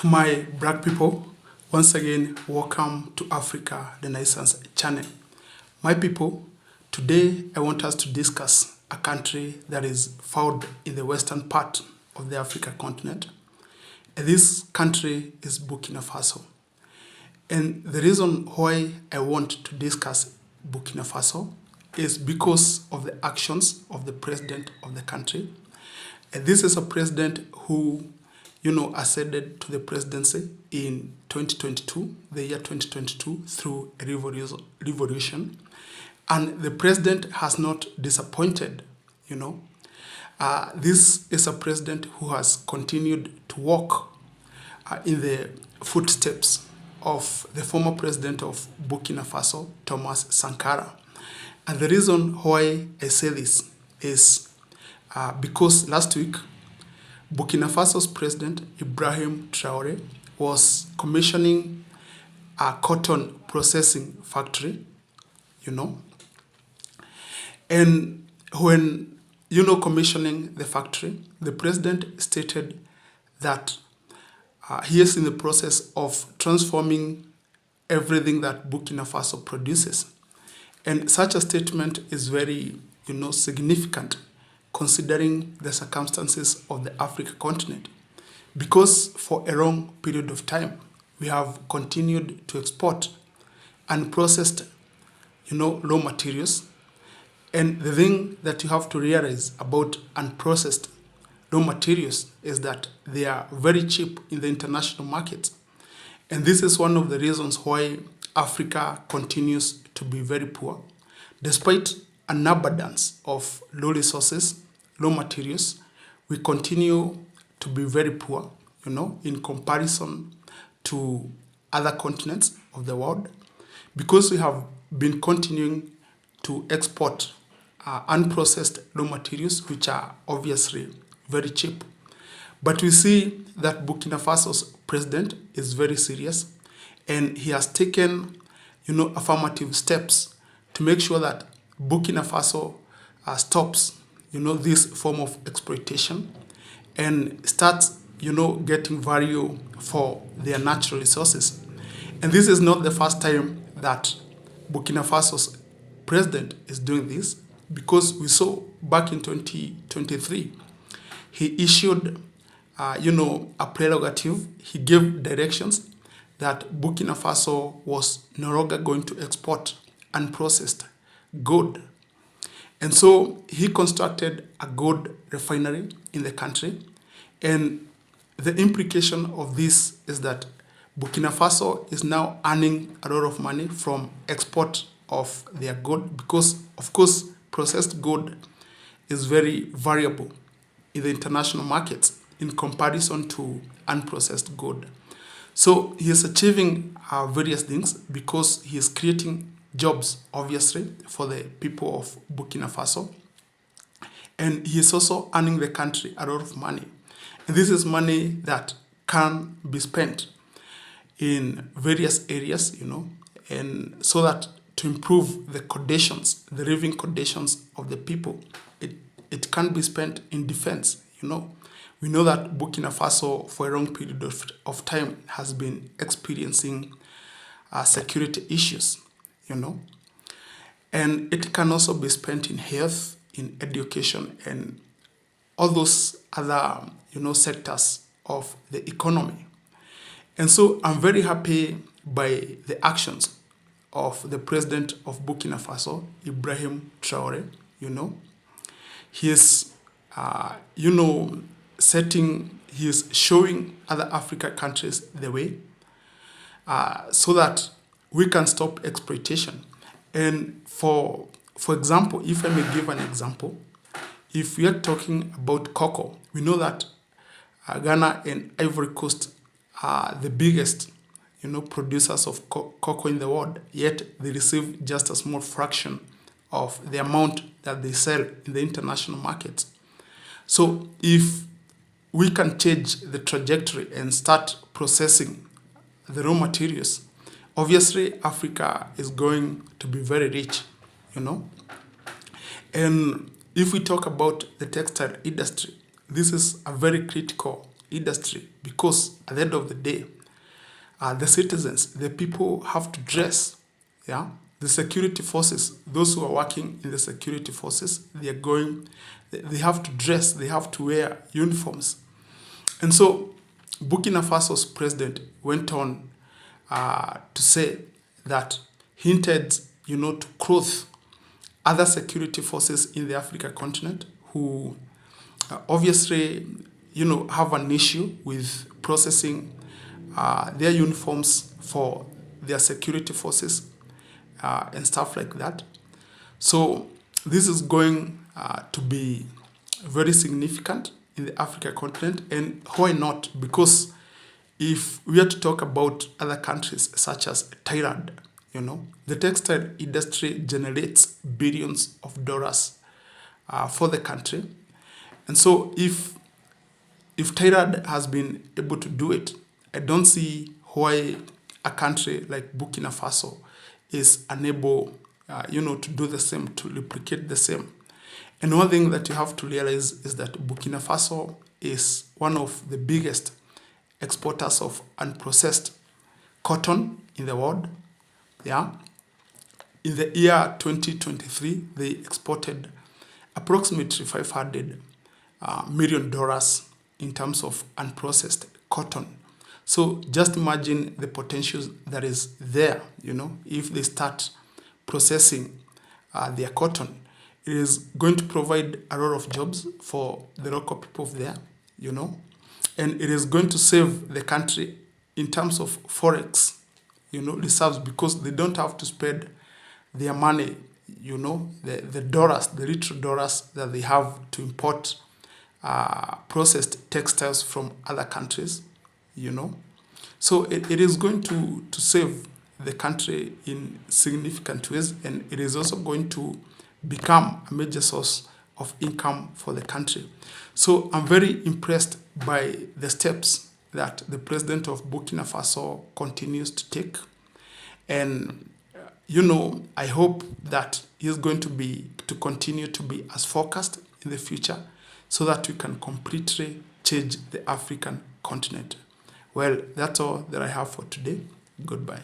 To my black people, once again, welcome to Africa, the Renaissance channel. My people, today I want us to discuss a country that is found in the western part of the Africa continent. And this country is Burkina Faso. And the reason why I want to discuss Burkina Faso is because of the actions of the president of the country. And this is a president who ascended to the presidency in 2022, the year 2022, through a revolution. And the president has not disappointed, This is a president who has continued to walk in the footsteps of the former president of Burkina Faso, Thomas Sankara. And the reason why I say this is because last week, Burkina Faso's president, IBRAHIM TRAORE, was commissioning a cotton processing factory, And when, commissioning the factory, the president stated that he is in the process of transforming everything that Burkina Faso produces. And such a statement is very, significant considering the circumstances of the African continent. Because for a long period of time, we have continued to export unprocessed, raw materials. And the thing that you have to realize about unprocessed raw materials is that they are very cheap in the international markets. And this is one of the reasons why Africa continues to be very poor. Despite an abundance of low resources, low materials, we continue to be very poor, in comparison to other continents of the world, because we have been continuing to export unprocessed raw materials, which are obviously very cheap. But we see that Burkina Faso's president is very serious, and he has taken, affirmative steps to make sure that Burkina Faso stops, this form of exploitation and starts, getting value for their natural resources. And this is not the first time that Burkina Faso's president is doing this, because we saw back in 2023, he issued, a prerogative. He gave directions that Burkina Faso was no longer going to export unprocessed gold. And so he constructed a gold refinery in the country. And the implication of this is that Burkina Faso is now earning a lot of money from export of their gold, because, of course, processed gold is very variable in the international markets in comparison to unprocessed gold. So he is achieving various things because he is creating jobs, obviously, for the people of Burkina Faso. And he is also earning the country a lot of money. And this is money that can be spent in various areas, and so that to improve the conditions, the living conditions of the people, it can be spent in defense, We know that Burkina Faso, for a long period of time, has been experiencing security issues, And it can also be spent in health, in education, and all those other, sectors of the economy. And so I'm very happy by the actions of the president of Burkina Faso, IBRAHIM TRAORE, He is, he is showing other African countries the way so that we can stop exploitation. And for example, if I may give an example, if we are talking about cocoa, we know that Ghana and Ivory Coast are the biggest, producers of cocoa in the world, yet they receive just a small fraction of the amount that they sell in the international markets. So if we can change the trajectory and start processing the raw materials, obviously Africa is going to be very rich, And if we talk about the textile industry, this is a very critical industry, because at the end of the day, the citizens, the people have to dress. Yeah, the security forces, those who are working in the security forces, they have to dress, they have to wear uniforms. And so Burkina Faso's president went on to say that he intends, to clothe other security forces in the Africa continent who obviously, have an issue with processing their uniforms for their security forces and stuff like that. So this is going to be very significant in the Africa continent. And why not? Because if we are to talk about other countries such as Thailand, the textile industry generates billions of dollars for the country. And so if Thailand has been able to do it, I don't see why a country like Burkina Faso is unable, to do the same, to replicate the same. And one thing that you have to realize is that Burkina Faso is one of the biggest exporters of unprocessed cotton in the world. Yeah. In the year 2023, they exported approximately $500 million in terms of unprocessed cotton. So just imagine the potential that is there, if they start processing their cotton. It is going to provide a lot of jobs for the local people there, and it is going to save the country in terms of forex, reserves, because they don't have to spend their money, the dollars, the little dollars that they have to import processed textiles from other countries, So it is going to save the country in significant ways, and it is also going to become a major source of income for the country. So I'm very impressed by the steps that the president of Burkina Faso continues to take. And, I hope that he's going to continue to be as focused in the future so that we can completely change the African continent. Well, that's all that I have for today. Goodbye.